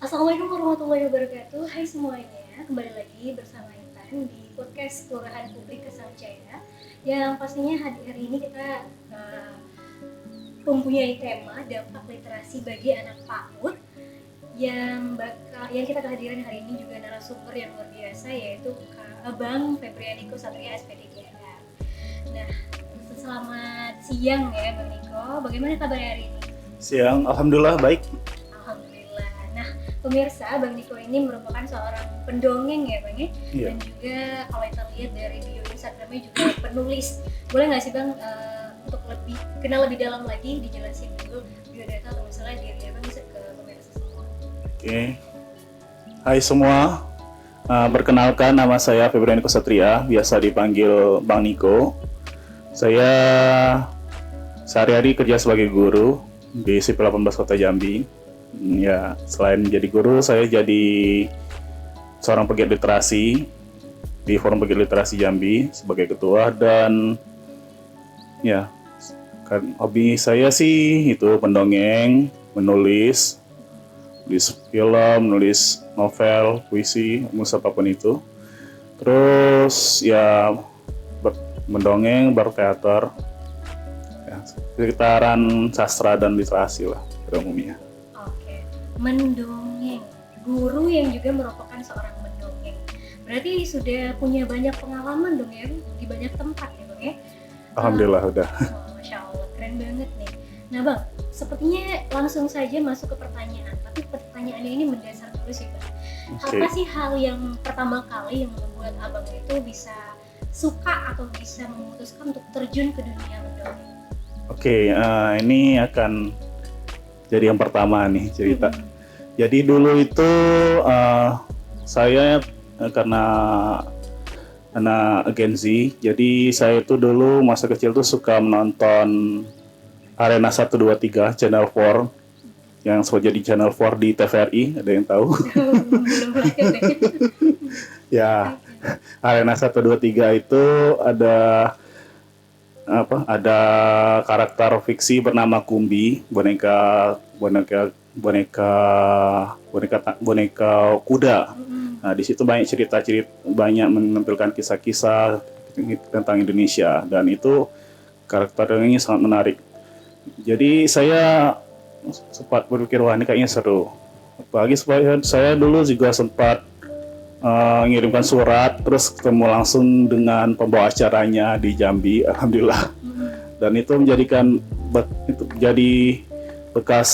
Assalamualaikum warahmatullahi wabarakatuh. Hai semuanya, kembali lagi bersama Intan di podcast Kelurahan Publik Kesancaya. Yang pastinya hari ini kita mempunyai tema dampak literasi bagi anak PAUD yang kita kehadiran hari ini juga narasumber yang luar biasa, yaitu Abang Febrian Niko Satria SPD GR. Nah, selamat siang ya Bang Niko. Bagaimana kabarnya hari ini? Siang, alhamdulillah baik. Alhamdulillah. Nah, pemirsa, Bang Niko ini merupakan seorang pendongeng ya Bang ya? Iya. Dan juga kalau kita lihat dari bio Instagramnya juga penulis. Boleh nggak sih Bang untuk kenal lebih dalam lagi dijelasin dulu biodata atau misalnya diri Abang bisa ke pemirsa semua? Oke. Hai semua, perkenalkan nama saya Febrian Niko Satria, biasa dipanggil Bang Niko. Saya sehari-hari kerja sebagai guru di Sipil 18 Kota Jambi. Ya, selain menjadi guru, saya jadi seorang pegiat literasi di Forum Pegiat Literasi Jambi sebagai ketua, dan ya, hobi saya sih itu pendongeng, menulis film, nulis novel, puisi, apapun itu. Terus ya mendongeng, berteater, ya, sekitaran sastra dan literasi lah pada umumnya. Oke, mendongeng, guru yang juga merupakan seorang mendongeng. Berarti sudah punya banyak pengalaman dong ya di banyak tempat ya Bang ya? Alhamdulillah udah. Oh, Masya Allah, keren banget nih. Nah Bang, sepertinya langsung saja masuk ke pertanyaan. Tapi pertanyaannya ini mendasar dulu sih Bang. Oke. Apa sih hal yang pertama kali yang membuat Abang itu bisa suka atau bisa memutuskan untuk terjun ke dunia mendongeng? Oke, ini akan jadi yang pertama nih cerita. Jadi dulu itu saya karena anak Gen Z, jadi saya itu dulu masa kecil tuh suka menonton Arena 123 Channel 4 yang sempat jadi Channel 4 di TVRI, ada yang tahu? Belum lahir deh. Ya, Arena 123 itu ada ada karakter fiksi bernama Kumbi, boneka kuda. Nah, di situ banyak cerita-cerita, banyak menampilkan kisah-kisah tentang Indonesia, dan itu karakternya sangat menarik. Jadi saya sempat berpikir, wah ini kayaknya seru. Apalagi saya dulu juga sempat ngirimkan surat, terus ketemu langsung dengan pembawa acaranya di Jambi, alhamdulillah. Dan itu jadi bekas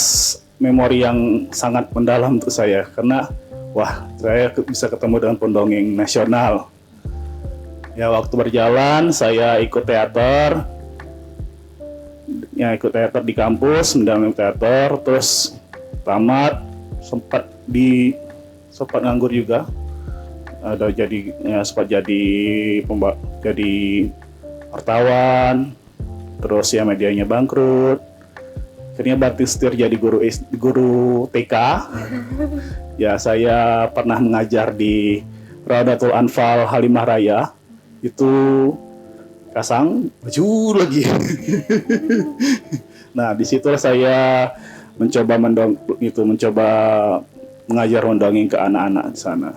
memori yang sangat mendalam untuk saya, karena wah, saya bisa ketemu dengan pendongeng nasional. Ya, waktu berjalan saya ikut teater di kampus, mendalam teater, terus tamat, sempat nganggur juga. Sempat jadi wartawan, terus ya medianya bangkrut. Akhirnya banting setir jadi guru TK. Ya, saya pernah mengajar di Raudatul Anfal Halimah Raya. Itu kasang maju lagi. Nah, disitulah saya mencoba mengajar mendongeng ke anak-anak di sana.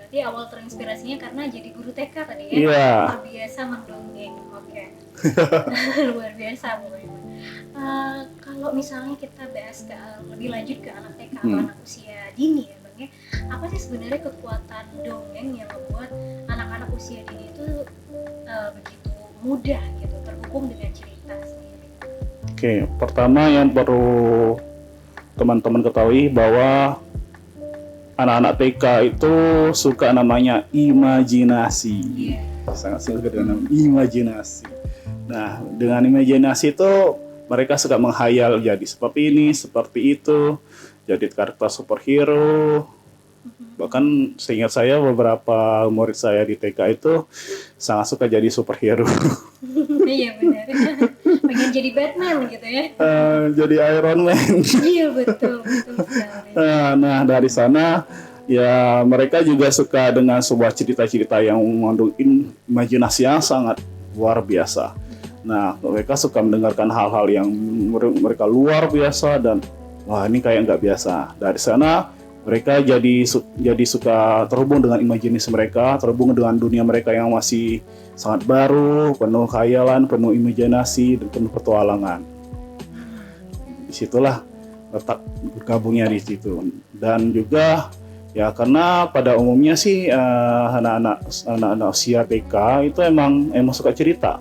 Berarti awal terinspirasinya karena jadi guru TK tadi ya? Iya. Luar biasa mendongeng, oke. Luar biasa pokoknya. Kalau misalnya kita bahas lebih lanjut ke anak TK atau anak usia dini ya Bang ya, apa sih sebenarnya kekuatan dongeng yang membuat anak-anak usia dini itu begitu mudah gitu terhubung dengan cerita sendiri? Oke, pertama yang perlu teman-teman ketahui bahwa anak-anak TK itu suka namanya imajinasi. Sangat suka dengan imajinasi. Nah, dengan imajinasi itu mereka suka menghayal jadi seperti ini, seperti itu, jadi karakter superhero. Bahkan seingat saya beberapa murid saya di TK itu sangat suka jadi superhero. Iya benar. Pengen jadi Batman gitu ya? Jadi Iron Man. Iya betul sekali. Nah, dari sana ya mereka juga suka dengan sebuah cerita-cerita yang mengandung imajinasi yang sangat luar biasa. Nah, mereka suka mendengarkan hal-hal yang mereka luar biasa dan wah ini kayak nggak biasa. Dari sana Mereka jadi suka terhubung dengan imajinasi mereka, terhubung dengan dunia mereka yang masih sangat baru, penuh khayalan, penuh imajinasi, dan penuh petualangan. Disitulah letak bergabungnya di situ. Dan juga ya karena pada umumnya sih anak-anak usia TK itu emang suka cerita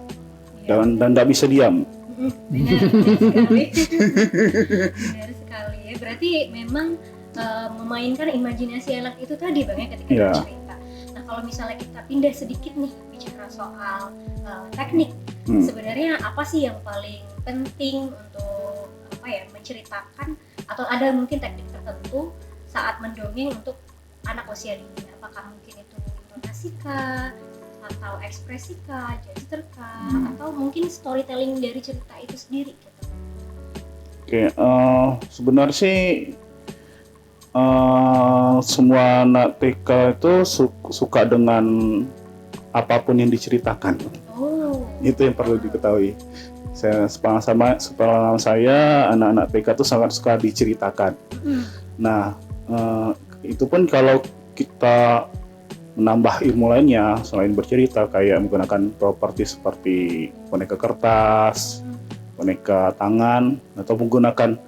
dan tidak bisa diam. Benar sekali. Benar sekali ya. Berarti memang memainkan imajinasi anak itu tadi Bang ya ketika bercerita. Nah kalau misalnya kita pindah sedikit nih bicara soal teknik, sebenarnya apa sih yang paling penting untuk menceritakan, atau ada mungkin teknik tertentu saat mendongeng untuk anak usia dini? Apakah mungkin itu intonasi kah, atau ekspresi kah, gesture kah, atau mungkin storytelling dari cerita itu sendiri gitu? Oke, sebenarnya sih semua anak TK itu suka dengan apapun yang diceritakan. Itu yang perlu diketahui. Sepengalaman saya, anak-anak TK itu sangat suka diceritakan. Nah, itu pun kalau kita menambah ilmu lainnya selain bercerita, kayak menggunakan properti seperti boneka kertas, boneka tangan, atau menggunakan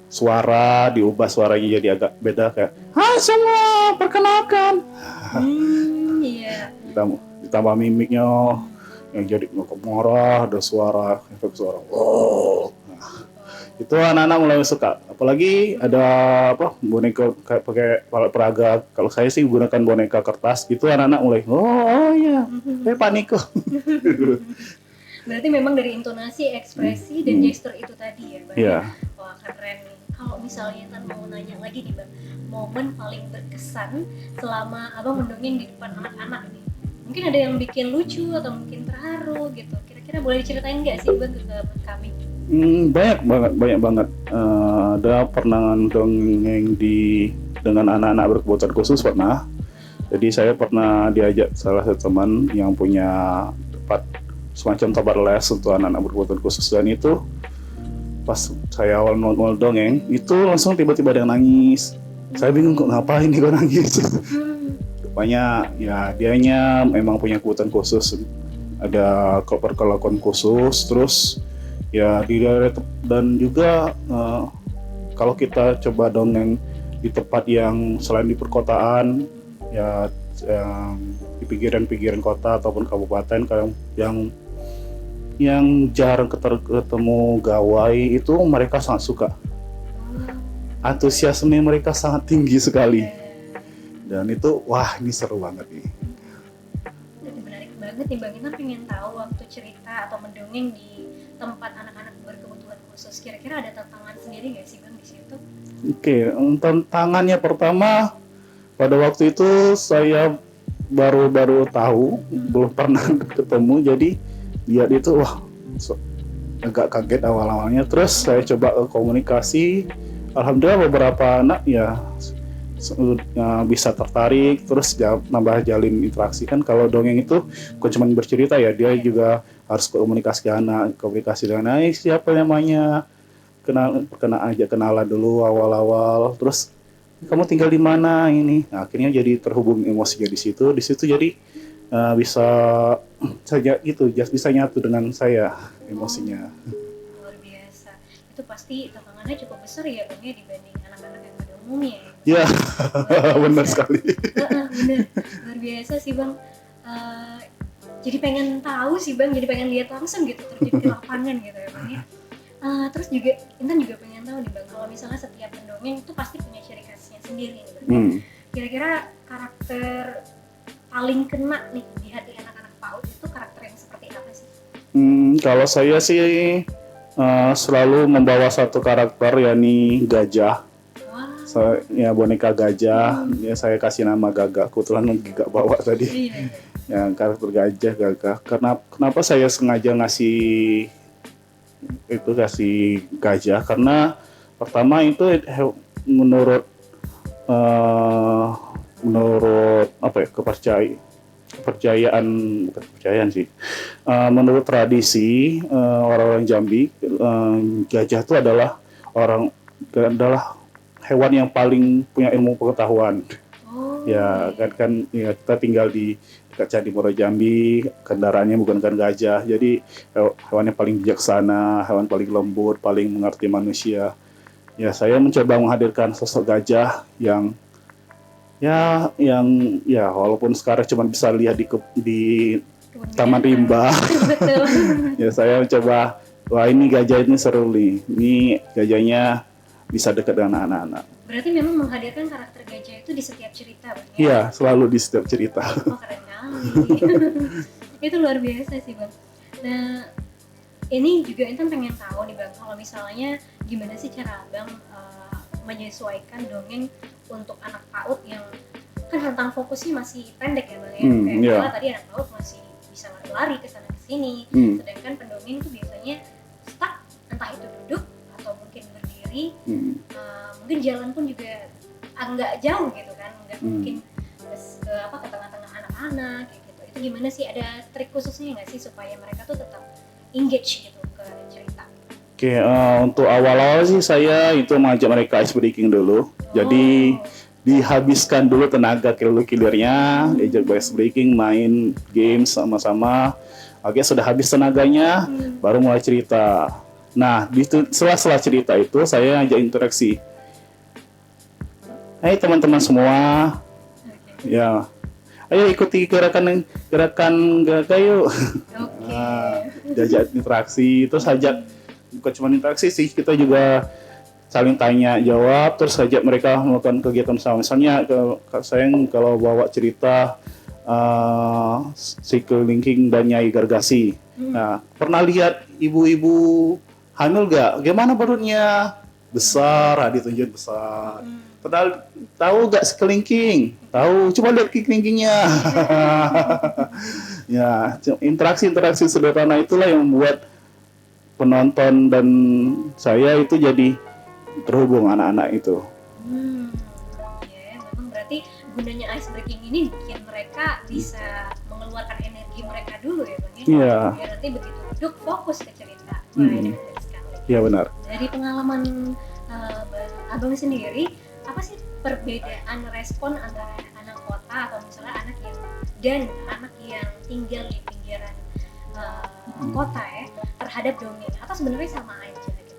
suara, diubah suaranya jadi agak beda, kayak hai semua, perkenalkan. Ditambah mimiknya yang jadi marah, ada suara, efek suara. Itu anak-anak mulai suka. Apalagi ada boneka kayak pakai peraga. Kalau saya sih gunakan boneka kertas, gitu anak-anak mulai iya, saya panik kok. Berarti memang dari intonasi, ekspresi, dan gesture itu tadi ya Bang. Wah keren nih. Kalau misalnya Tan mau nanya lagi nih Bang, momen paling berkesan selama Abang mendongeng di depan anak-anak nih, mungkin ada yang bikin lucu atau mungkin terharu gitu, kira-kira boleh diceritain nggak sih Bang ke kami? Banyak banget. Ada pernah dongeng dengan anak-anak berkebutuhan khusus pernah. Jadi saya pernah diajak salah satu teman yang punya semacam tempat les untuk anak-anak berkebutuhan khusus, dan itu pas saya awal dongeng itu langsung tiba-tiba ada yang nangis. Saya bingung kok ngapain nih kok nangis. Rupanya ya dianya memang punya kebutuhan khusus, ada perkelakuan khusus, terus ya dan juga kalau kita coba dongeng di tempat yang selain di perkotaan, ya di pinggiran kota ataupun kabupaten yang jarang ketemu gawai, itu mereka sangat suka. Antusiasme mereka sangat tinggi sekali. Dan itu wah, ini seru banget nih. Menarik banget nih Bang. Kita pengen tahu waktu cerita atau mendongeng di tempat anak-anak berkebutuhan khusus, kira-kira ada tantangan sendiri nggak sih Bang di situ? Oke, tantangannya pertama, pada waktu itu saya baru tahu, belum pernah ketemu, jadi lihat itu agak kaget awal-awalnya. Terus saya coba komunikasi, alhamdulillah beberapa anak ya bisa tertarik, terus nambah jalin interaksi. Kan kalau dongeng itu bukan cuma bercerita ya, dia juga harus komunikasi dengan siapa namanya, kenalan dulu awal-awal, terus kamu tinggal di mana ini. Nah, akhirnya jadi terhubung emosinya di situ jadi bisa saja itu bisa nyatu dengan saya emosinya. Luar biasa. Itu pasti tantangannya cukup besar ya Bang ya, dibanding anak-anak yang pada umumnya ya. Ya, benar sekali. Benar, luar biasa sih Bang. Jadi pengen tahu sih Bang, jadi pengen lihat langsung gitu terjun ke lapangan gitu ya Bang ya. Terus juga Intan juga pengen tahu nih Bang, kalau misalnya setiap mendongeng itu pasti punya ciri khasnya sendiri nih Bang. Kira-kira karakter paling kena nih di hati anak-anak PAUD itu karakter yang seperti apa sih? Kalau saya sih selalu membawa satu karakter, yakni gajah. Ya, boneka gajah. Ya, saya kasih nama Gagak. Kebetulan Gagak bawa tadi. Yang karakter gajah Gagak. Kenapa saya sengaja kasih gajah? Karena pertama itu menurut kepercayaan sih. Menurut tradisi orang-orang Jambi, gajah itu adalah hewan yang paling punya ilmu pengetahuan. Oh, Ya iya. kan ya, kita tinggal di dekat Candi Muaro Jambi, kendaraannya menggunakan gajah. Jadi hewan yang paling bijaksana, hewan paling lembut, paling mengerti manusia. Ya saya mencoba menghadirkan sosok gajah yang ya walaupun sekarang cuma bisa lihat di Kebun Taman binatang. Rimba. Betul. Ya saya mencoba, wah ini gajah ini seru nih. Ini gajahnya bisa dekat dengan anak-anak. Berarti memang menghadirkan karakter gajah itu di setiap cerita, Bang, ya? Iya, selalu di setiap cerita. Oh, keren kali. Itu luar biasa sih, Bang. Nah, ini juga Intan pengen tahu nih, Bang, kalau misalnya gimana sih cara Abang menyesuaikan dongeng untuk anak PAUD yang kan rentang fokusnya masih pendek ya, Bang, ya? Kayak Iya. misalnya tadi anak PAUD masih bisa lari-lari ke sana ke sini, Hmm, sedangkan pendongeng itu biasanya stuck, entah itu duduk atau mungkin berdiri. hmm, Mungkin jalan pun juga nggak jauh gitu kan, nggak Hmm. mungkin ke tengah-tengah anak-anak kayak gitu. Itu gimana sih, ada trik khususnya nggak sih supaya mereka tuh tetap engage gitu ke cerita? Oke, untuk awal-awal sih saya itu mengajak mereka ice breaking dulu. Jadi dihabiskan dulu tenaga kilirnya, diajak ice breaking, main game sama-sama. Oke, sudah habis tenaganya, baru mulai cerita. Nah, di sela-sela cerita itu saya ajak interaksi. Hai teman-teman semua, Oke. ya, ayo ikuti gerakan gerakan yuk. Oke. Nah, diajak interaksi, terus ajak bukan cuma interaksi sih, kita juga saling tanya jawab, terus ajak mereka melakukan kegiatan sama. Misalnya saya kalau bawa cerita si Kelingking dan Nyai Gargasi. Nah, pernah lihat ibu-ibu hamil gak? Gimana perutnya? Besar, ditunjuk besar. Pernah tahu gak si Kelingking? Tahu, coba lihat kelingkingnya. Ya, interaksi-interaksi sederhana itulah yang membuat penonton dan saya itu jadi terhubung anak-anak itu. Ya, memang berarti gunanya ice breaking ini bikin mereka bisa mengeluarkan energi mereka dulu ya, Bang, ya? Iya. Biar nanti begitu duduk fokus ke cerita. Wah, ini menarik sekali. Iya benar. Dari pengalaman Abang sendiri, apa sih perbedaan respon antara anak kota atau misalnya anak yang tinggal di pinggiran kota ya terhadap dongeng, atau sebenarnya sama aja gitu?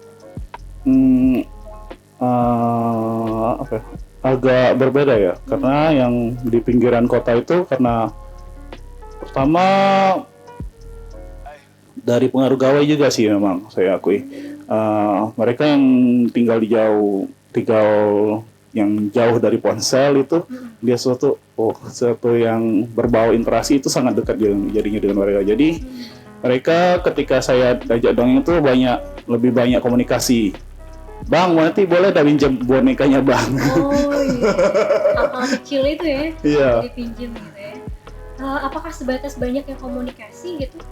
Apa ya? Agak berbeda ya, karena yang di pinggiran kota itu karena pertama dari pengaruh gawai juga sih memang saya akui. Mereka yang tinggal yang jauh dari ponsel itu dia sesuatu yang berbau interaksi itu sangat dekat jadinya dengan mereka. Jadi mereka ketika saya ajak dongeng itu lebih banyak komunikasi. Bang, nanti boleh dah pinjam bonekanya bang. Oh iya, hal kecil itu ya, Iya. dipinjam gitu ya. Apakah sebatas banyaknya komunikasi gitu?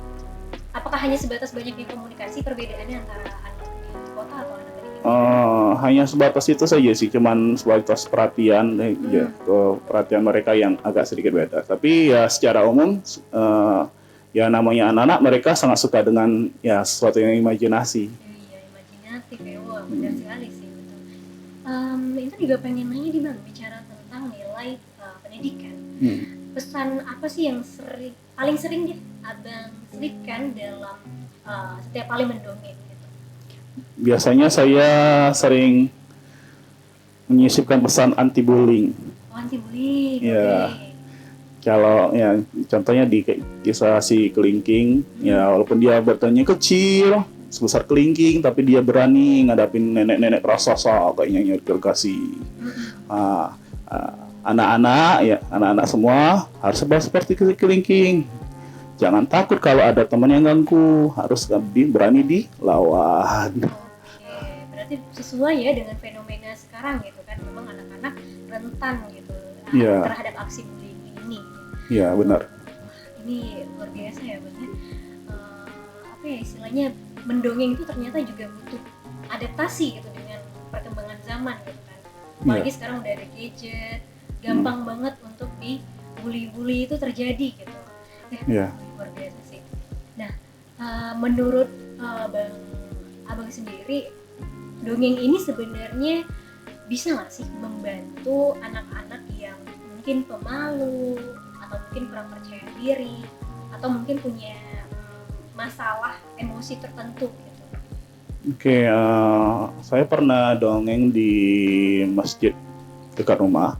Apakah hanya sebatas banyaknya komunikasi perbedaannya antara anak di kota atau anak di Hanya sebatas itu saja sih, cuman sebatas perhatian, ya, ke perhatian mereka yang agak sedikit beda. Tapi ya secara umum, ya namanya anak-anak mereka sangat suka dengan ya sesuatu yang imajinasi. Iya, imajinatif ya, wah benar sekali sih, betul. Itu juga pengen nanya nih Bang, bicara tentang nilai pendidikan. Pesan apa sih yang paling sering Abang selipkan dalam setiap kali mendongeng gitu? Biasanya saya sering menyisipkan pesan anti bullying. Oh, anti bullying. Ya. Oke. Kalau ya contohnya di kisah si Kelingking, ya walaupun dia bertanya kecil sebesar kelingking, tapi dia berani ngadapin nenek-nenek raksasa kayak Nyai Gargasi. Anak-anak semua harus seperti kelingking. Jangan takut kalau ada teman yang ganggu, harus berani dilawan. Oke, berarti sesuai ya dengan fenomena sekarang gitu kan, memang anak-anak rentan gitu terhadap aksi bullying ini. Iya benar. Ini luar biasa ya Bang ya. Apa ya istilahnya, mendongeng itu ternyata juga butuh adaptasi gitu dengan perkembangan zaman gitu kan. Apalagi sekarang udah ada gadget, gampang banget untuk dibully-bully itu terjadi gitu. Luar biasa sih. Nah, menurut Abang sendiri, dongeng ini sebenarnya bisa nggak sih membantu anak-anak yang mungkin pemalu atau mungkin kurang percaya diri atau mungkin punya masalah emosi tertentu gitu? Oke, saya pernah dongeng di masjid dekat rumah.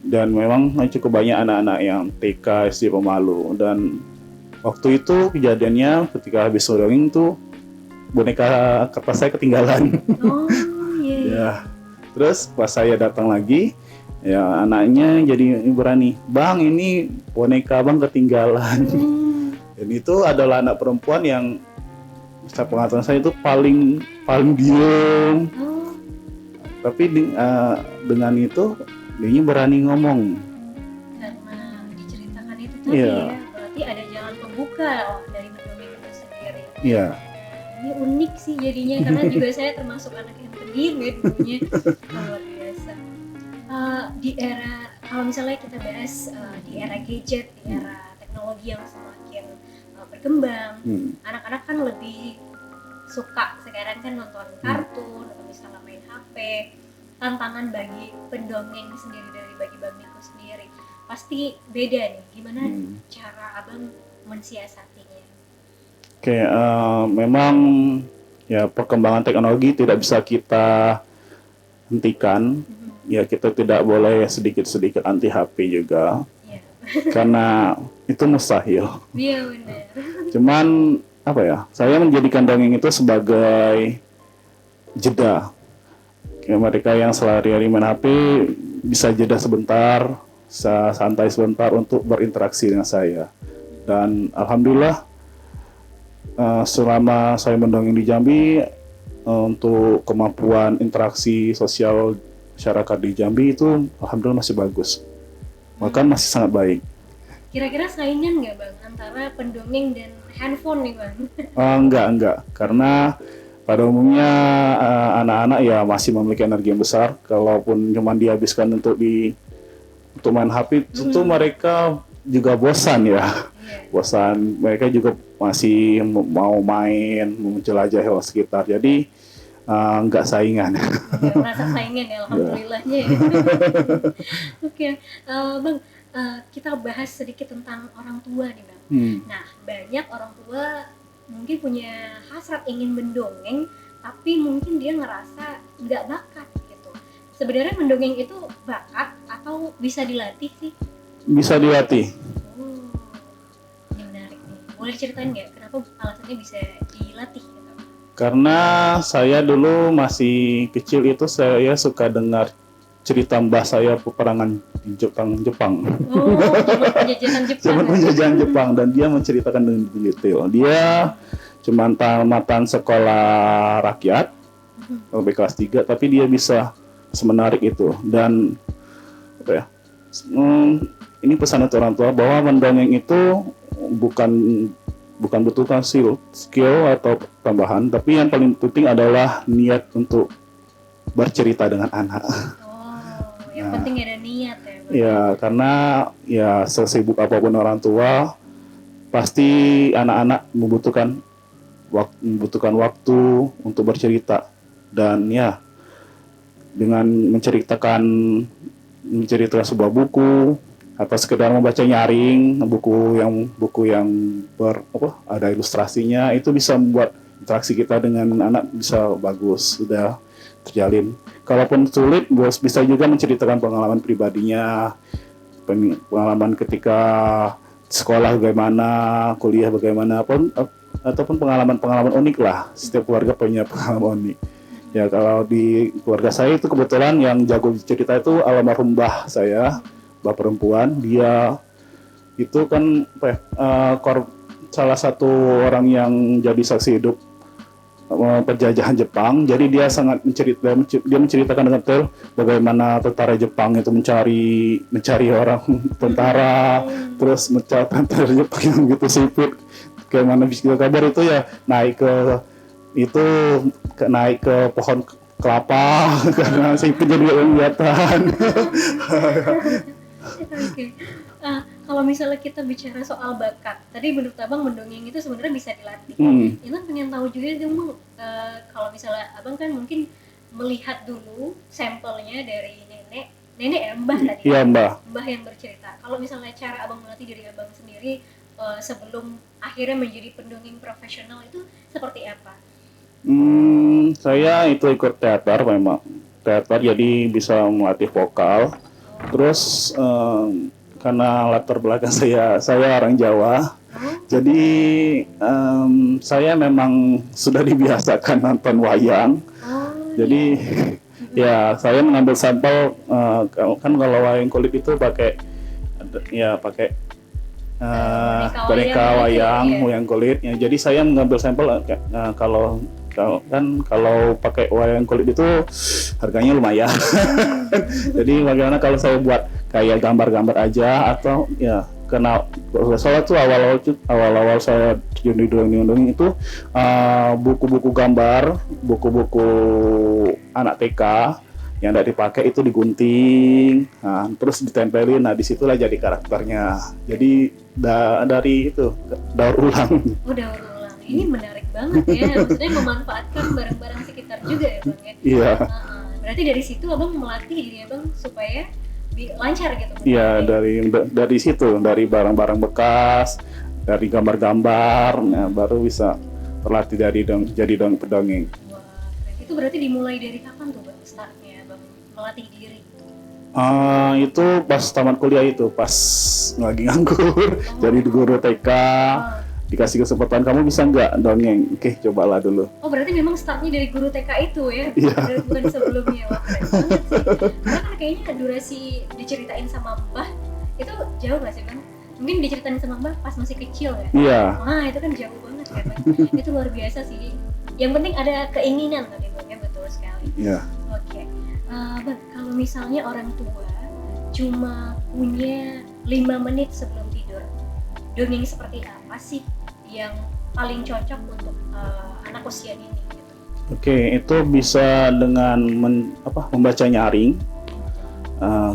Dan memang cukup banyak anak-anak yang TK, SD pemalu. Dan waktu itu kejadiannya ketika habis dongeng tuh boneka kertas saya ketinggalan. Oh iya. Ya. Terus pas saya datang lagi, ya anaknya jadi berani, "Bang, ini boneka Bang ketinggalan." Dan itu adalah anak perempuan yang sepengetahuan saya itu paling diem. Tapi dengan itu dia berani ngomong. Karena diceritakan itu tadi ya, berarti ada jalan pembuka dari mendongeng itu sendiri. Iya. Ini unik sih jadinya, karena juga saya termasuk anak yang pendiam ya dulunya. Luar biasa. Di era, kalau misalnya kita bahas di era gadget, di era teknologi yang semakin berkembang, anak-anak kan lebih suka sekarang kan nonton kartun atau misalnya main HP. Tantangan bagi pendongeng sendiri dari bagi Bang Niko sendiri pasti beda nih. Gimana cara Abang mensiasatinya? Oke, memang ya perkembangan teknologi tidak bisa kita hentikan. Ya kita tidak boleh sedikit-sedikit anti HP juga. Karena itu mustahil. Iya benar. Cuman apa ya? Saya menjadikan dongeng itu sebagai jeda. Ya, mereka yang sehari-hari main HP bisa jeda sebentar, santai sebentar untuk berinteraksi dengan saya. Dan alhamdulillah selama saya mendongeng di Jambi, untuk kemampuan interaksi sosial masyarakat di Jambi itu alhamdulillah masih bagus. Bahkan masih sangat baik. Kira-kira saingan nggak Bang antara pendongeng dan handphone nih Bang? Enggak. Karena pada umumnya anak-anak ya masih memiliki energi yang besar. Kalaupun cuma dihabiskan untuk main HP, tentu mereka juga bosan ya. Bosan. Mereka juga masih mau main, mau menjelajah hewan sekitar. Jadi enggak saingan. Merasa saingan ya, alhamdulillahnya. Oke, Bang, kita bahas sedikit tentang orang tua nih Bang. Nah, banyak orang tua mungkin punya hasrat ingin mendongeng, tapi mungkin dia ngerasa nggak bakat gitu. Sebenarnya mendongeng itu bakat atau bisa dilatih sih? Bisa dilatih. Ini menarik nih. Boleh ceritain nggak kenapa alasannya bisa dilatih? Gitu? Karena saya dulu masih kecil itu saya suka dengar cerita mbah saya peperangan Jepang. Zaman penjajahan Jepang. Zaman penjajahan Jepang, dan dia menceritakan dengan detail. Dia cuma tamatan sekolah rakyat, sampai kelas 3, tapi dia bisa semenarik itu. Dan apa ya? Ini pesan untuk orang tua bahwa mendongeng itu bukan butuhkan skill atau tambahan, tapi yang paling penting adalah niat untuk bercerita dengan anak. Yang penting ada niat ya. Ya, karena ya sesibuk apapun orang tua, pasti anak-anak membutuhkan waktu untuk bercerita. Dan ya, dengan menceritakan sebuah buku atau sekedar membaca nyaring buku yang ada ilustrasinya, itu bisa membuat interaksi kita dengan anak bisa bagus, sudah terjalin. Kalaupun sulit, bos bisa juga menceritakan pengalaman pribadinya, pengalaman ketika sekolah bagaimana, kuliah bagaimana, ataupun pengalaman unik lah. Setiap keluarga punya pengalaman unik. Ya, kalau di keluarga saya itu kebetulan yang jago cerita itu almarhum mbah saya, mbah perempuan. Dia itu kan salah satu orang yang jadi saksi hidup penjajahan Jepang. Jadi dia sangat menceritakan dengan detail bagaimana tentara Jepang itu mencari orang tentara, terus mencari tentara Jepang yang begitu sipit. Bagaimana bisa kabar itu ya naik ke pohon kelapa karena sipit jadi kelihatan. Oke. Kalau misalnya kita bicara soal bakat, tadi menurut Abang mendongeng itu sebenarnya bisa dilatih. Itu pengen tahu juga dong Bang, kalau misalnya Abang kan mungkin melihat dulu sampelnya dari nenek ya, mbah tadi. Iya, Mbak. Mbah yang bercerita. Kalau misalnya cara abang melatih diri abang sendiri sebelum akhirnya menjadi pendongeng profesional itu seperti apa? Saya itu ikut teater memang. Teater jadi bisa melatih vokal. Terus karena latar belakang saya orang Jawa, Oh, jadi saya memang sudah dibiasakan nonton wayang. oh Jadi iya. ya saya mengambil sampel kan kalau wayang kulit itu pakai pakai boneka wayang, iya. wayang kulit. Ya, jadi saya mengambil sampel kalau pakai wayang kulit itu harganya lumayan. Jadi bagaimana kalau saya buat kayak gambar-gambar aja atau ya karena soalnya tuh awal-awal saya di dongeng itu buku-buku gambar, buku-buku anak TK yang tidak dipakai itu digunting, nah, terus ditempelin, nah disitulah jadi karakternya. Jadi dari itu daur ulang. Udah ulang. Ini menarik banget ya. Maksudnya memanfaatkan barang-barang sekitar juga ya bang ya. Iya. Berarti dari situ abang melatih diri abang supaya lancar gitu. Iya, dari situ, dari barang-barang bekas, dari gambar-gambar, nah baru bisa terlatih jadi pedongeng. Wah, keren. Itu berarti dimulai dari kapan tuh bang startnya bang melatih diri? Itu pas tamat kuliah itu, pas lagi nganggur, jadi guru TK, dikasih kesempatan kamu bisa nggak dongeng? Oke, cobalah dulu. Oh berarti memang startnya dari guru TK itu ya? Iya. Bukan sebelumnya. Wah keren banget sih. Karena kan kayaknya durasi diceritain sama mbah itu jauh gak sih bang? Mungkin diceritain sama mbah pas masih kecil ya? Iya. Wah itu kan jauh banget kan bang. Itu luar biasa sih. Yang penting ada keinginan tadi bang ya, betul sekali. Iya. Oke. Bang, kalau misalnya orang tua cuma punya 5 menit sebelum tidur, dongeng seperti apa sih yang paling cocok untuk anak usia dini gitu? Oke, itu bisa dengan membaca nyaring.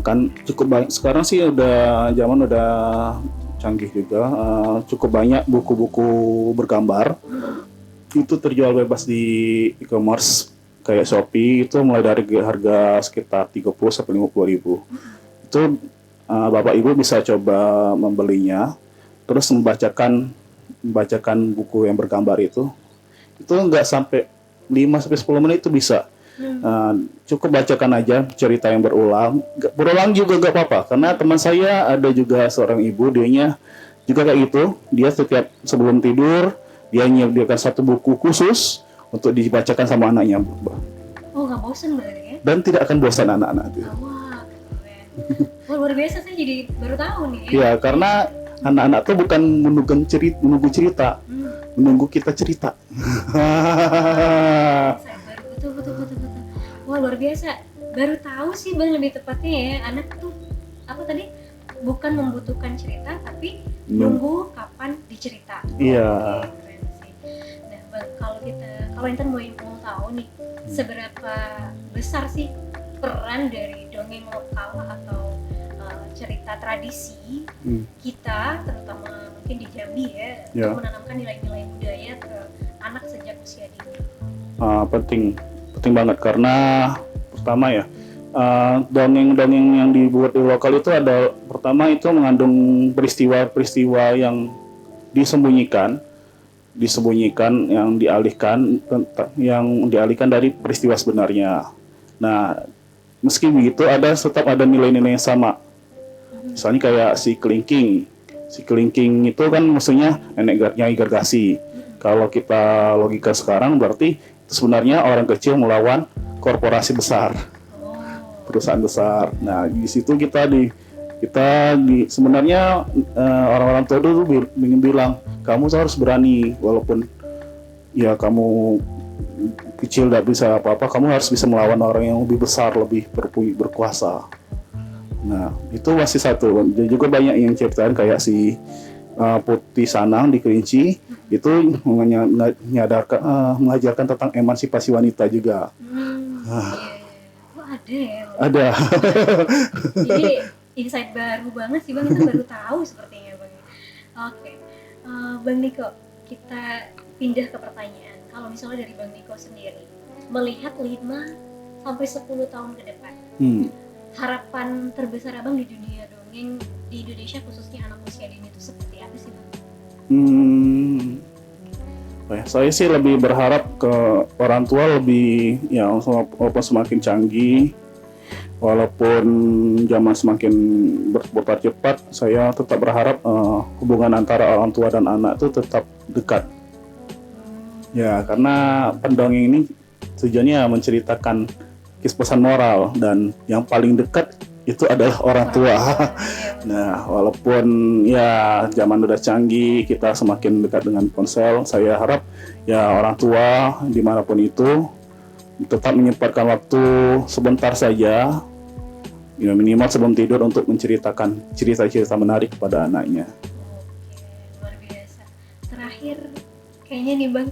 Kan cukup banyak sekarang sih zaman udah canggih juga, cukup banyak buku-buku bergambar itu terjual bebas di e-commerce kayak Shopee, itu mulai dari harga sekitar 30 sampai 50 ribu. Itu Bapak Ibu bisa coba membelinya, terus membacakan buku yang bergambar itu nggak sampai 5 sampai 10 menit itu bisa. Cukup bacakan aja cerita yang berulang juga gak apa-apa, karena teman saya ada juga seorang ibu, dianya juga kayak gitu, dia setiap sebelum tidur dia menyediakan satu buku khusus untuk dibacakan sama anaknya. Oh nggak bosen berarti ya? Dan tidak akan bosan anak-anak itu. Wah keren. Wah, luar biasa, saya jadi baru tahu nih ya. Ya, karena anak-anak tuh bukan menunggu cerita, menunggu kita cerita. Betul. Wah luar biasa. Baru tahu sih bang lebih tepatnya ya, anak tuh apa tadi bukan membutuhkan cerita tapi nunggu kapan dicerita. Iya. Oke, keren sih. Nah bang, kalau Intan mau tahu nih seberapa besar sih peran dari dongeng lokal atau cerita tradisi kita, terutama mungkin di Jambi ya, untuk menanamkan nilai-nilai budaya ke anak sejak usia dini. Penting banget, karena pertama ya dongeng-dongeng yang dibuat di lokal itu ada, pertama itu mengandung peristiwa-peristiwa yang disembunyikan yang dialihkan dari peristiwa sebenarnya. Nah, meski begitu tetap ada nilai-nilai yang sama. Misalnya kayak si kelingking itu kan maksudnya nenek Nyai Gergasi. Kalau kita logika sekarang berarti itu sebenarnya orang kecil melawan korporasi besar, perusahaan besar. Nah, di situ kita sebenarnya orang-orang tua dulu bilang kamu harus berani, walaupun ya kamu kecil tidak bisa apa-apa, kamu harus bisa melawan orang yang lebih besar, lebih berkuasa. Nah, itu masih satu. Dan juga banyak yang ceritain kayak si Putih Sanang di Kerinci, itu mengajarkan tentang emansipasi wanita juga. Oh, ada ya? Ada. Jadi insight baru banget sih bang, kita baru tahu sepertinya bang. Oke. Bang Niko, kita pindah ke pertanyaan. Kalau misalnya dari Bang Niko sendiri, melihat 5 sampai 10 tahun ke depan. Hmm. Harapan terbesar Abang di dunia dongeng di Indonesia khususnya anak usia dini itu seperti apa sih Bang? Saya sih lebih berharap ke orang tua lebih ya walaupun semakin canggih, walaupun zaman semakin berputar cepat, saya tetap berharap hubungan antara orang tua dan anak itu tetap dekat. Ya, karena pendongeng ini tujuannya menceritakan pesan moral dan yang paling dekat itu adalah orang tua. Nah, walaupun ya zaman udah canggih, kita semakin dekat dengan ponsel, saya harap ya orang tua dimanapun itu tetap menyempatkan waktu sebentar saja, ya minimal sebelum tidur untuk menceritakan cerita-cerita menarik kepada anaknya. Oke, luar biasa. Terakhir, kayaknya nih Bang,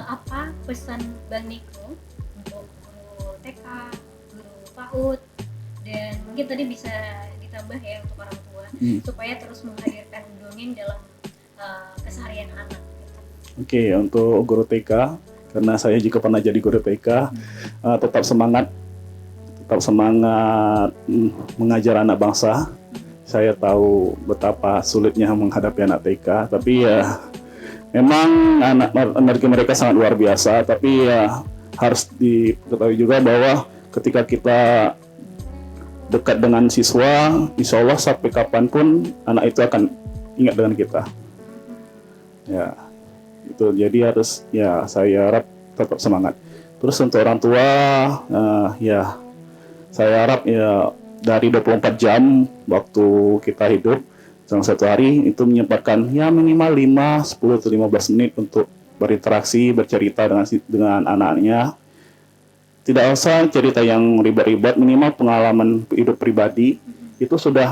apa pesan Bang Niko untuk guru TK, guru PAUD, dan mungkin tadi bisa ditambah ya untuk orang tua supaya terus menghadirkan dongeng dalam keseharian anak gitu. Oke, untuk guru TK, karena saya juga pernah jadi guru TK, tetap semangat mengajar anak bangsa. Saya tahu betapa sulitnya menghadapi anak TK, tapi ya memang energi mereka sangat luar biasa. Tapi ya harus diketahui juga bahwa ketika kita dekat dengan siswa, insya Allah sampai kapanpun anak itu akan ingat dengan kita. Ya, itu jadi harus ya saya harap tetap semangat. Terus untuk orang tua, ya saya harap ya dari 24 jam waktu kita hidup dalam satu hari itu menyempatkan ya minimal 5, 10 atau 15 menit untuk berinteraksi, bercerita dengan anak-anaknya. Tidak usah cerita yang ribet-ribet, minimal pengalaman hidup pribadi itu sudah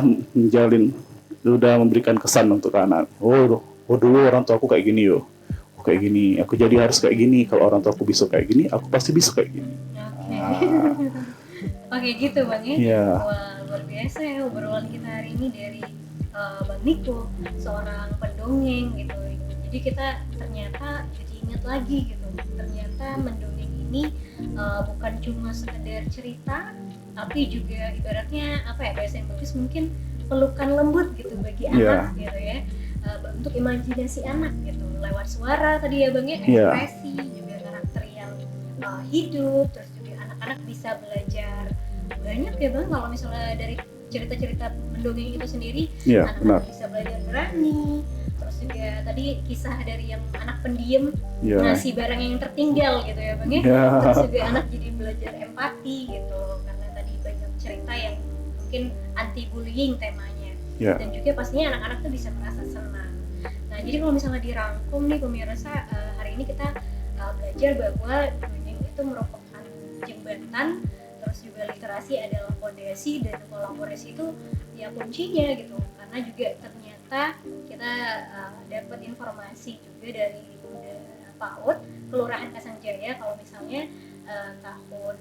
memberikan kesan untuk anak. Oh dulu orang tua aku kayak gini kayak gini, aku jadi harus kayak gini. Kalau orang tua aku bisa kayak gini, aku pasti bisa kayak gini. Oke, gitu Bang ya. Yeah. Wah, luar biasa ya obrolan kita hari ini dari Bang Niko, seorang pendongeng gitu. Jadi kita ternyata jadi ingat lagi gitu. Ternyata mendongeng ini bukan cuma sekedar cerita, tapi juga ibaratnya apa ya, bahasa yang bagus mungkin pelukan lembut gitu bagi anak gitu ya, untuk imajinasi anak gitu lewat suara tadi ya Bang ya, ekspresi juga karakter yang hidup, terus juga anak-anak bisa belajar banyak ya Bang kalau misalnya dari cerita-cerita mendongeng itu sendiri. Anak-anak bisa belajar berani. Terus juga tadi kisah dari yang anak pendiam ngasih barang yang tertinggal gitu ya Bang ya. Terus juga anak jadi belajar empati gitu karena tadi banyak cerita yang mungkin anti bullying temanya. Dan juga pastinya anak-anak tuh bisa merasa senang. Nah jadi kalau misalnya dirangkum nih pemirsa, hari ini kita belajar bahwa dongeng itu merupakan jembatan, terus juga literasi adalah fondasi, dan kolaborasi itu ya kuncinya gitu. Karena juga ternyata kita dapat informasi juga dari PAUD Kelurahan Kasangjaya kalau misalnya tahun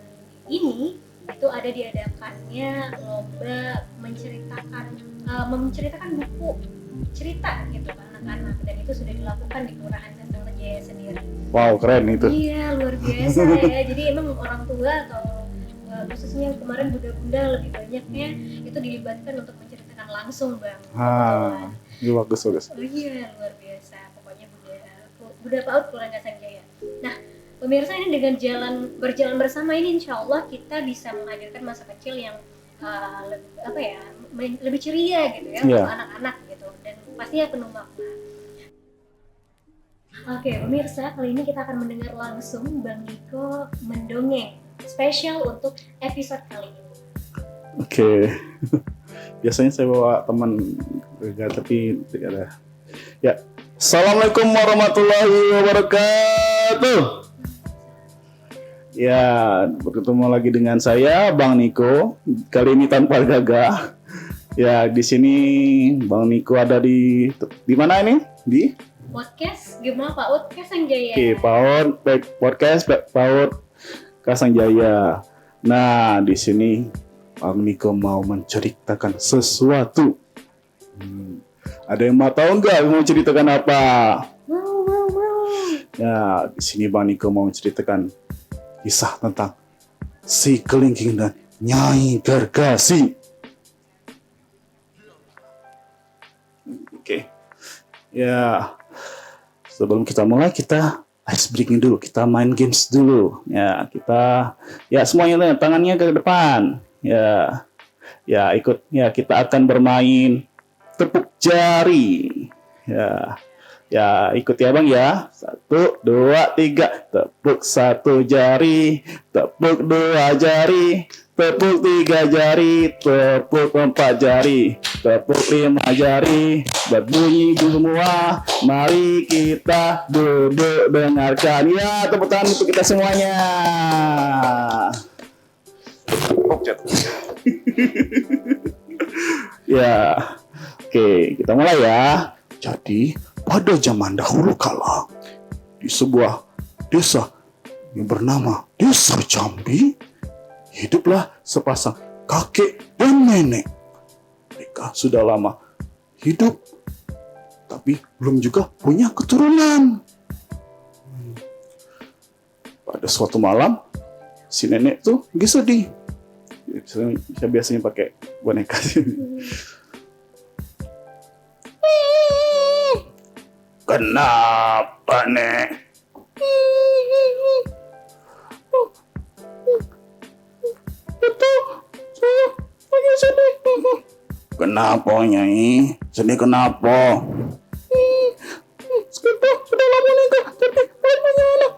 ini itu ada diadakannya lomba menceritakan buku cerita gitu ke anak-anak, dan itu sudah dilakukan di Kelurahan Kasangjaya sendiri. Wow, keren itu. Iya, luar biasa ya. Jadi emang orang tua atau khususnya kemarin bunda-bunda lebih banyaknya itu dilibatkan untuk menceritakan langsung Bang. Iya bagus. Oh iya, luar biasa. Pokoknya Bunda PAUD Kelurahan Kasangjaya. Nah, pemirsa, ini dengan berjalan bersama ini insya Allah kita bisa menghadirkan masa kecil yang lebih ceria gitu ya untuk anak-anak gitu, dan pastinya penuh makna. Oke, pemirsa, kali ini kita akan mendengar langsung Bang Niko mendongeng spesial untuk episode kali ini. Oke. Biasanya saya bawa teman, tapi tidak ada. Ya. Assalamualaikum warahmatullahi wabarakatuh. Ya, bertemu lagi dengan saya Bang Niko. Kali ini tanpa gagah. Ya, di sini Bang Niko ada di mana ini? Di podcast Gema PAUD Kasangjaya. Oke, podcast PAUD Kasangjaya. Nah, di sini Bang Niko mau menceritakan sesuatu. Ada yang mau tahu nggak mau ceritakan apa? Ya, di sini Bang Niko mau menceritakan kisah tentang si Kelingking dan Nyai Gargasi. Oke. Ya, sebelum kita mulai, kita ice breaking dulu. Kita main games dulu. Ya, semuanya tangannya ke depan. Ya, ikut. Ya, kita akan bermain tepuk jari. Ya, ikut ya Bang ya. 1, 2, 3. Tepuk 1 jari, tepuk 2 jari, tepuk 3 jari, tepuk 4 jari, tepuk 5 jari. Berbunyi semua. Mari kita duduk dengarkan. Ya, tepuk tangan untuk kita semuanya. Ya, oke, kita mulai ya. Jadi, pada zaman dahulu kala, di sebuah desa yang bernama Desa Jambi, hiduplah sepasang kakek dan nenek. Mereka sudah lama hidup, tapi belum juga punya keturunan. Pada suatu malam, si nenek tuh lagi sedih. Saya biasanya pakai boneka. Kenapa, Nek? Saya lagi sedih. Kenapa, Nyai? Sedih kenapa? Sudah lama nikah, tapi punya anak.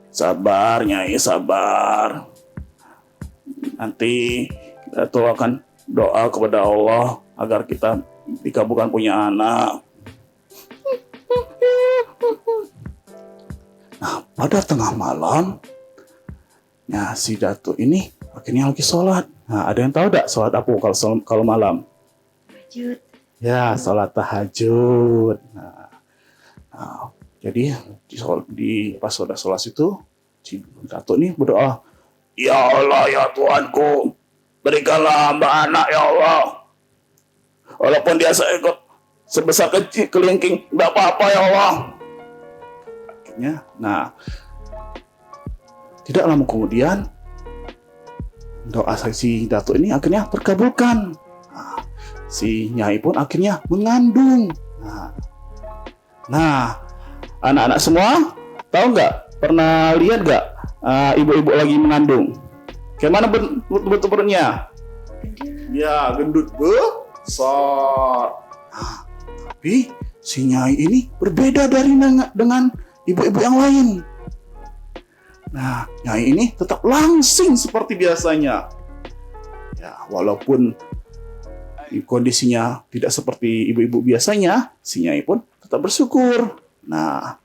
Sabar, Nyai, sabar. Nanti kita tuh akan doa kepada Allah agar kita dikabulkan punya anak. Nah, pada tengah malam, nah si Datuk ini akhirnya lagi sholat. Nah, ada yang tahu tak sholat apa kalau malam? Tahajud. Ya, sholat tahajud. Jadi pas sholat itu, si Datuk ini berdoa, Ya Allah, ya Tuhanku, berikanlah hamba anak ya Allah. Walaupun dia seekor sebesar kecil kelingking, nggak apa-apa ya Allah. Akhirnya, tidak lama kemudian doa si Datuk ini akhirnya terkabulkan. Si Nyai pun akhirnya mengandung. Nah, anak-anak semua tahu nggak? Pernah lihat nggak ibu-ibu lagi mengandung? Kayak mana bentuk perutnya? Ya, gendut besar. Tapi si Nyai ini berbeda dengan ibu-ibu yang lain. Nah, Nyai ini tetap langsing seperti biasanya. Ya, walaupun kondisinya tidak seperti ibu-ibu biasanya, si Nyai pun tetap bersyukur. Nah,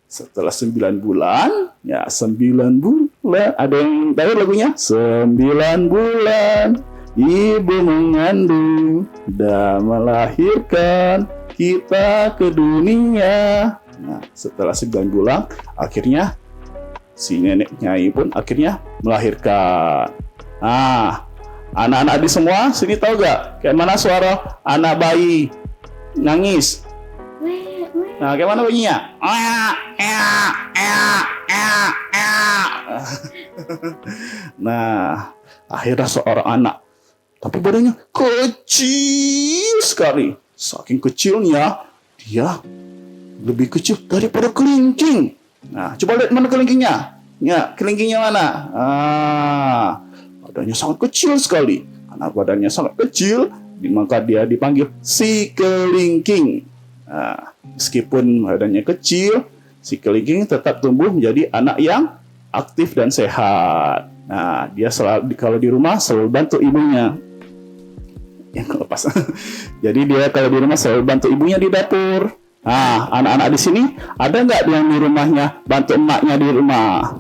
setelah 9 bulan, ya 9 bulan, ada yang tahu lagunya? 9 bulan, ibu mengandung dan melahirkan kita ke dunia. Nah, setelah 9 bulan, akhirnya si nenek Nyai pun akhirnya melahirkan. Nah, anak-anak di semua sini tahu gak? Kayak mana suara anak bayi nangis? Nah, kayak mana bunyinya? Nah, akhirnya seorang anak, tapi badannya kecil sekali. Saking kecilnya, dia lebih kecil daripada kelingking. Nah, coba lihat mana kelingkingnya. Ya, kelingkingnya mana? Badannya sangat kecil sekali. Karena badannya sangat kecil, maka dia dipanggil si kelingking. Nah, meskipun badannya kecil, si kelingking tetap tumbuh menjadi anak yang aktif dan sehat. Nah, dia selalu kalau di rumah selalu bantu ibunya. Yang lepas. Jadi dia kalau di rumah selalu bantu ibunya di dapur. Nah, anak-anak di sini ada nggak yang di rumahnya bantu emaknya di rumah?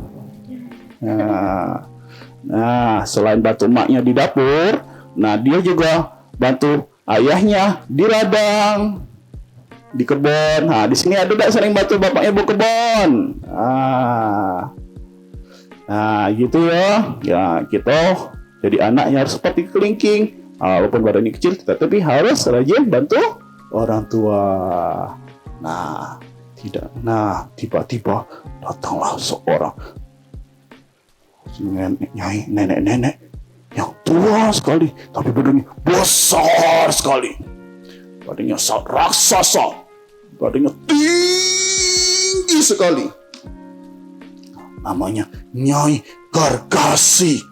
Nah, selain bantu emaknya di dapur, nah dia juga bantu ayahnya di ladang, di kebun. Nah, di sini ada nggak sering bantu bapaknya berkebun? Nah, gitu ya. Ya, kita jadi anak yang harus seperti kelingking. Walaupun badannya kecil, tetapi harus rajin bantu orang tua. Nah, tiba-tiba datanglah seorang nenek-nenek yang tua sekali, tapi badannya besar sekali. Badannya raksasa, badannya tinggi sekali. Namanya Nyai Gargasi.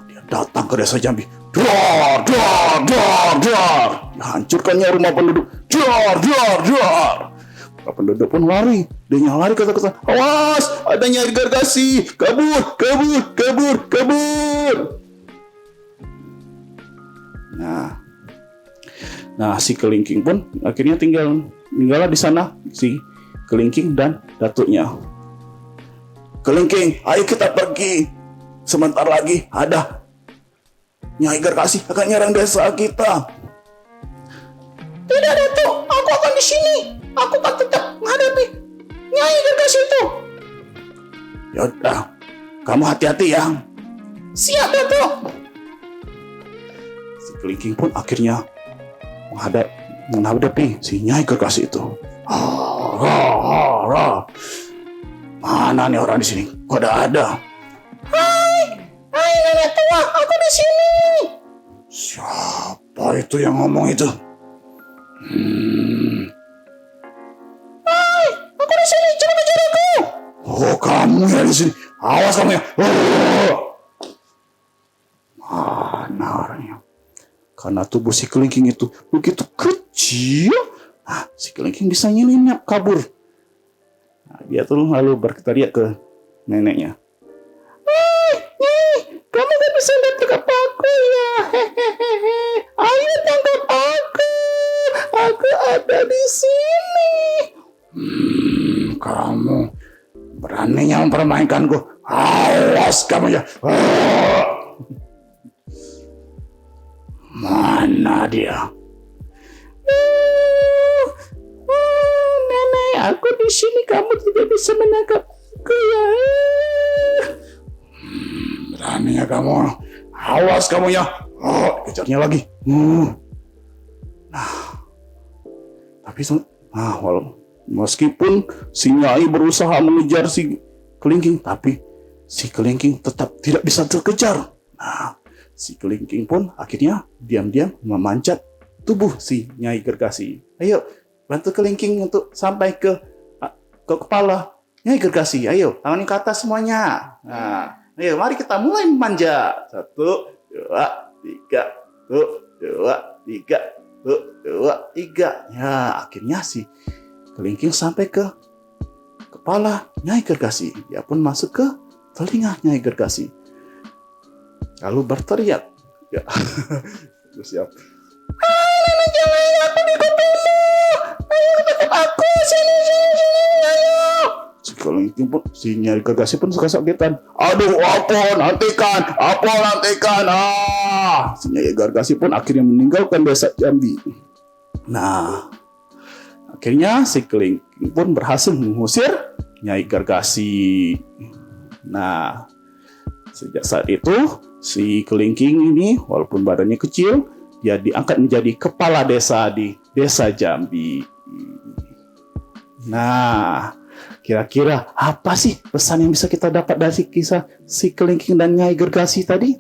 Dia datang ke desa Jambi. Dar. Hancurkannya rumah penduduk. Dar. Para penduduk pun lari. Dia lari kata-kata, awas, ada Nyai Gargasi. Kabur. Nah, si Kelingking pun akhirnya tinggallah di sana si Kelingking dan datuknya. Kelingking, ayo kita pergi. Sebentar lagi ada Nyai Gargasi akan nyerang desa kita. Tidak, Datuk, aku akan di sini. Aku akan tetap menghadapi Nyai Gargasi itu. Yaudah, kamu hati-hati ya. Siap, Datuk. Si Kelingking pun akhirnya menghadapi si Nyai Gargasi itu. Mana nih orang di sini? Kok ada? Hai nenek tua, aku di sini. Siapa itu yang ngomong itu? Hai, aku di sini, jangan kejar aku. Oh, kamu ya di sini. Awas kamu ya. Mana orangnya? Karena tubuh si Kelingking itu begitu kecil, si Kelingking bisa nyelinap kabur. Dia tuh lalu berteriak ke neneknya. Kamu gak bisa tangkap aku ya? Ayo tangkap aku. Aku ada di sini. Kamu beraninya mempermainkanku. Awas kamu ya. Mana dia? Nenek, aku di sini. Kamu tidak bisa menangkapku ya. Beraninya kamu. Awas kamu ya. Kejarnya lagi. Tapi meskipun si Nyai berusaha mengejar si Kelingking, tapi si Kelingking tetap tidak bisa terkejar. Si Kelingking pun akhirnya diam-diam memanjat tubuh si Nyai Gargasi. Ayo, bantu Kelingking untuk sampai ke kepala Nyai Gargasi. Ayo, tangan ke atas semuanya. Ayo, mari kita mulai memanjat. 1, 2, 3. 1, 2, 3. 1, 2, 3. Ya, akhirnya si Kelingking sampai ke kepala Nyai Gargasi. Dia pun masuk ke telinga Nyai Gargasi. Lalu berteriak. Ya. Siap. Nenek jalanin aku di kupingmu. Ayo tangkap aku. Sini. Ayo. Si Kelingking pun, si Nyai Gargasi pun kesakitan. Aduh, apa nantikan. Si Nyai Gargasi pun akhirnya meninggalkan desa Jambi. Akhirnya si Kelingking pun berhasil mengusir Nyai Gargasi. Sejak saat itu, si Kelingking ini walaupun badannya kecil, dia diangkat menjadi kepala desa di desa Jambi. Kira-kira apa sih pesan yang bisa kita dapat dari kisah si Kelingking dan Nyai Gargasi tadi?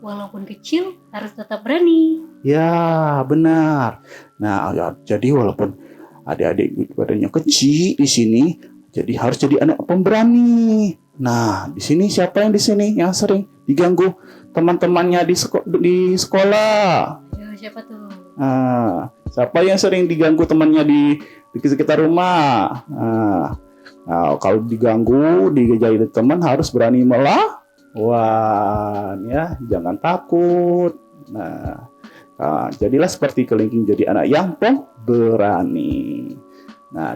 Walaupun kecil, harus tetap berani. Ya, benar. Jadi walaupun adik-adik badannya kecil di sini, jadi harus jadi anak pemberani. Di sini siapa yang sering diganggu teman-temannya di sekolah? Siapa tuh? Siapa yang sering diganggu temannya di sekitar rumah? Kalau diganggu, digajarin teman harus berani melawan, ya, jangan takut. Jadilah seperti Kelingking, jadi anak yang pemberani.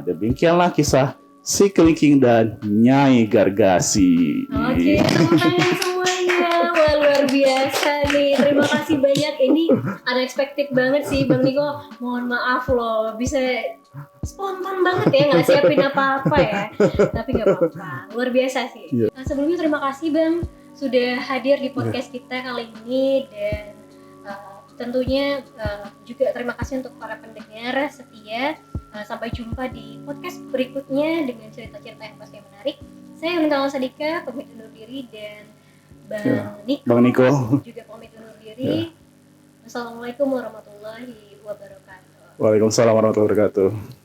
Demikianlah kisah si Kelingking dan Nyai Gargasi. Oke, tepuk tangan semuanya. Wah, luar biasa nih. Terima kasih banyak. Ini unexpected banget sih, Bang Niko. Mohon maaf loh, bisa spontan banget ya, nggak siapin apa-apa ya. Tapi nggak apa-apa, luar biasa sih. Sebelumnya terima kasih Bang sudah hadir di podcast kita kali ini, dan tentunya juga terima kasih untuk para pendengar setia Sampai jumpa di podcast berikutnya dengan cerita-cerita yang pasti menarik. Saya Minta Sadika pamit undur diri, dan Bang Niko juga pamit undur diri. Assalamualaikum warahmatullahi wabarakatuh. Waalaikumsalam warahmatullahi wabarakatuh.